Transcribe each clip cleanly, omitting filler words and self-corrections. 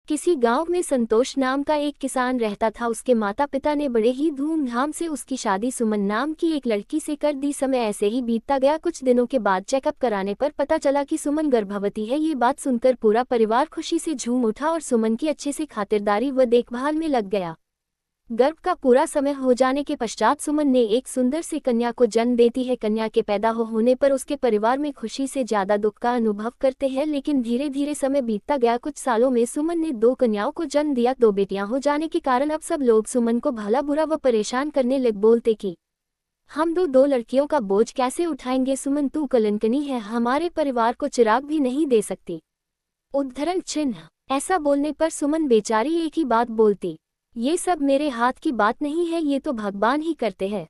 किसी गांव में संतोष नाम का एक किसान रहता था। उसके माता पिता ने बड़े ही धूमधाम से उसकी शादी सुमन नाम की एक लड़की से कर दी। समय ऐसे ही बीतता गया। कुछ दिनों के बाद चेकअप कराने पर पता चला कि सुमन गर्भवती है। ये बात सुनकर पूरा परिवार खुशी से झूम उठा और सुमन की अच्छे से खातिरदारी व देखभाल में लग गया। गर्भ का पूरा समय हो जाने के पश्चात सुमन ने एक सुंदर सी कन्या को जन्म देती है। कन्या के पैदा होने पर उसके परिवार में खुशी से ज्यादा दुख का अनुभव करते हैं, लेकिन धीरे धीरे समय बीतता गया। कुछ सालों में सुमन ने 2 कन्याओं को जन्म दिया। 2 बेटियां हो जाने के कारण अब सब लोग सुमन को भला बुरा व परेशान करने लग बोलते कि हम दो लड़कियों का बोझ कैसे उठाएंगे। सुमन तू कलंकनी है, हमारे परिवार को चिराग भी नहीं दे सकती। उद्धरण चिन्ह। ऐसा बोलने पर सुमन बेचारी एक ही बात बोलती, ये सब मेरे हाथ की बात नहीं है, ये तो भगवान ही करते हैं।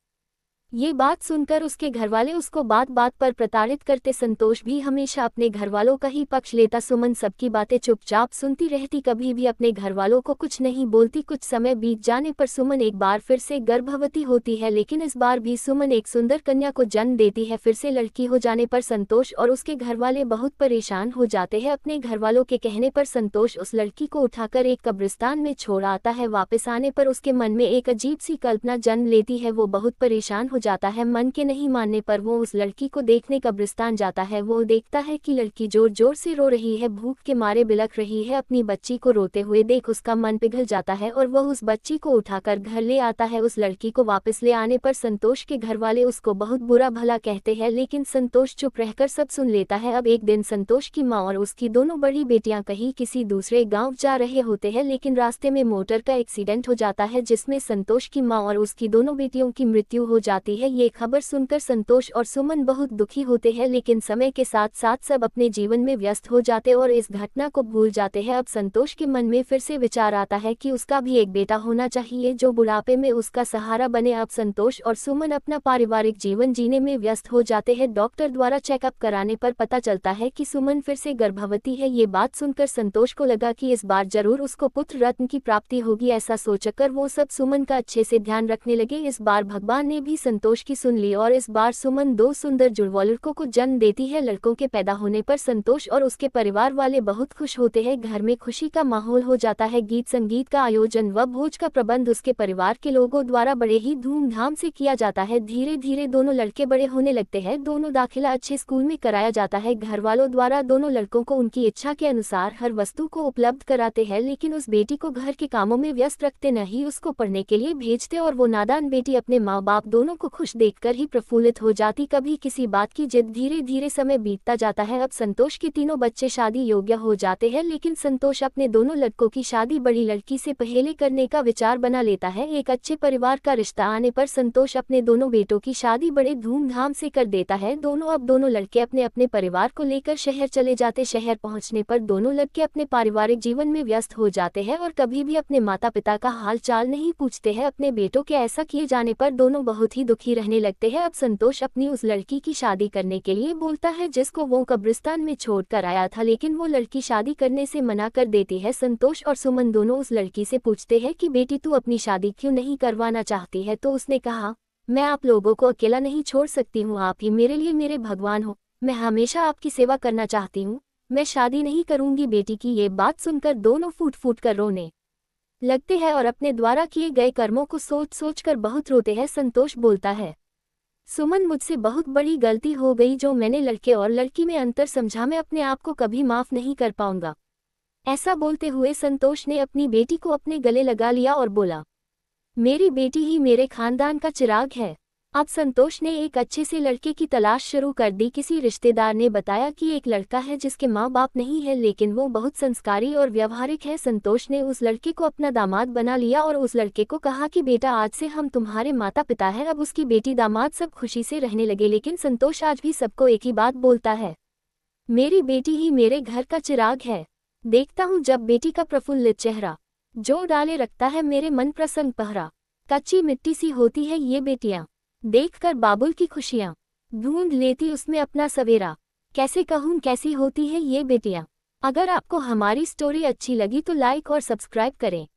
ये बात सुनकर उसके घरवाले उसको बात बात पर प्रताड़ित करते। संतोष भी हमेशा अपने घरवालों का ही पक्ष लेता। सुमन सबकी बातें चुपचाप सुनती रहती, कभी भी अपने घरवालों को कुछ नहीं बोलती। कुछ समय बीत जाने पर सुमन एक बार फिर से गर्भवती होती है, लेकिन इस बार भी सुमन एक सुंदर कन्या को जन्म देती है। फिर से लड़की हो जाने पर संतोष और उसके घरवाले बहुत परेशान हो जाते हैं। अपने घरवालों के कहने पर संतोष उस लड़की को उठाकर एक कब्रिस्तान में छोड़ आता है। वापस आने पर उसके मन में एक अजीब सी कल्पना जन्म लेती है। वो बहुत परेशान हो जाता है। मन के नहीं मानने पर वो उस लड़की को देखने कब्रिस्तान जाता है। वो देखता है कि लड़की जोर जोर से रो रही है, भूख के मारे बिलख रही है। अपनी बच्ची को रोते हुए देख उसका मन पिघल जाता है और वह उस बच्ची को उठाकर घर ले आता है। उस लड़की को वापस ले आने पर संतोष के घरवाले उसको बहुत बुरा भला कहते हैं, लेकिन संतोष चुप रहकर सब सुन लेता है। अब एक दिन संतोष की माँ और उसकी दोनों बड़ी बेटियां कहीं किसी दूसरे गाँव जा रहे होते हैं, लेकिन रास्ते में मोटर का एक्सीडेंट हो जाता है, जिसमें संतोष की माँ और उसकी दोनों बेटियों की मृत्यु हो जाती है। ये खबर सुनकर संतोष और सुमन बहुत दुखी होते हैं, लेकिन समय के साथ साथ सब अपने जीवन में व्यस्त हो जाते और इस घटना को भूल जाते हैं। अब संतोष के मन में फिर से विचार आता है कि उसका भी एक बेटा होना चाहिए जो बुढ़ापे में उसका सहारा बने। अब संतोष और सुमन अपना पारिवारिक जीवन जीने में व्यस्त हो जाते हैं। डॉक्टर द्वारा चेकअप कराने पर पता चलता है कि सुमन फिर से गर्भवती है। ये बात सुनकर संतोष को लगा कि इस बार जरूर उसको पुत्र रत्न की प्राप्ति होगी। ऐसा सोचकर वो सब सुमन का अच्छे से ध्यान रखने लगे। इस बार भगवान ने भी संतोष की सुन ली और इस बार सुमन 2 सुंदर जुड़वा लड़कों को जन्म देती है। लड़कों के पैदा होने पर संतोष और उसके परिवार वाले बहुत खुश होते हैं। घर में खुशी का माहौल हो जाता है। गीत संगीत का आयोजन व भोज का प्रबंध उसके परिवार के लोगों द्वारा बड़े ही धूमधाम से किया जाता है। धीरे धीरे दोनों लड़के बड़े होने लगते हैं। दोनों दाखिला अच्छे स्कूल में कराया जाता है। घर वालों द्वारा दोनों लड़कों को उनकी इच्छा के अनुसार हर वस्तु को उपलब्ध कराते हैं, लेकिन उस बेटी को घर के कामों में व्यस्त रखते, न ही उसको पढ़ने के लिए भेजते और वो नादान बेटी अपने माँ बाप दोनों को खुश देखकर ही प्रफुल्लित हो जाती। कभी किसी बात की जिद। धीरे धीरे समय बीतता जाता है। अब संतोष के तीनों बच्चे शादी योग्य हो जाते हैं, लेकिन संतोष अपने दोनों लड़कों की शादी बड़ी लड़की से पहले करने का विचार बना लेता है। एक अच्छे परिवार का रिश्ता आने पर संतोष अपने दोनों बेटों की शादी बड़े धूमधाम से कर देता है। दोनों लड़के अपने अपने परिवार को लेकर शहर चले जाते। शहर पहुंचने पर दोनों लड़के अपने पारिवारिक जीवन में व्यस्त हो जाते हैं और कभी भी अपने माता पिता का हाल चाल नहीं पूछते हैं। अपने बेटों के ऐसा किए जाने पर दोनों बहुत ही दुखी रहने लगते हैं। अब संतोष अपनी उस लड़की की शादी करने के लिए बोलता है जिसको वो कब्रिस्तान में छोड़कर आया था, लेकिन वो लड़की शादी करने से मना कर देती है। संतोष और सुमन दोनों उस लड़की से पूछते हैं कि बेटी तू अपनी शादी क्यों नहीं करवाना चाहती है, तो उसने कहा मैं आप लोगों को अकेला नहीं छोड़ सकती हूँ, आप ही मेरे लिए मेरे भगवान हो, मैं हमेशा आपकी सेवा करना चाहती हूँ, मैं शादी नहीं करूंगी। बेटी की ये बात सुनकर दोनों फूट फूट कर रोने लगते हैं और अपने द्वारा किए गए कर्मों को सोच सोच कर बहुत रोते हैं। संतोष बोलता है सुमन मुझसे बहुत बड़ी गलती हो गई, जो मैंने लड़के और लड़की में अंतर समझा, मैं अपने आप को कभी माफ नहीं कर पाऊंगा। ऐसा बोलते हुए संतोष ने अपनी बेटी को अपने गले लगा लिया और बोला मेरी बेटी ही मेरे खानदान का चिराग है। अब संतोष ने एक अच्छे से लड़के की तलाश शुरू कर दी। किसी रिश्तेदार ने बताया कि एक लड़का है जिसके माँ बाप नहीं है, लेकिन वो बहुत संस्कारी और व्यवहारिक है। संतोष ने उस लड़के को अपना दामाद बना लिया और उस लड़के को कहा कि बेटा आज से हम तुम्हारे माता पिता हैं। अब उसकी बेटी दामाद सब खुशी से रहने लगे, लेकिन संतोष आज भी सबको एक ही बात बोलता है मेरी बेटी ही मेरे घर का चिराग है। देखता हूँ जब बेटी का प्रफुल्लित चेहरा जो डाले रखता है मेरे मन प्रसन्न पहरा। कच्ची मिट्टी सी होती है ये बेटियां, देखकर बाबुल की खुशियां ढूंढ लेती उसमें अपना सवेरा। कैसे कहूँ कैसी होती है ये बेटियां। अगर आपको हमारी स्टोरी अच्छी लगी तो लाइक और सब्सक्राइब करें।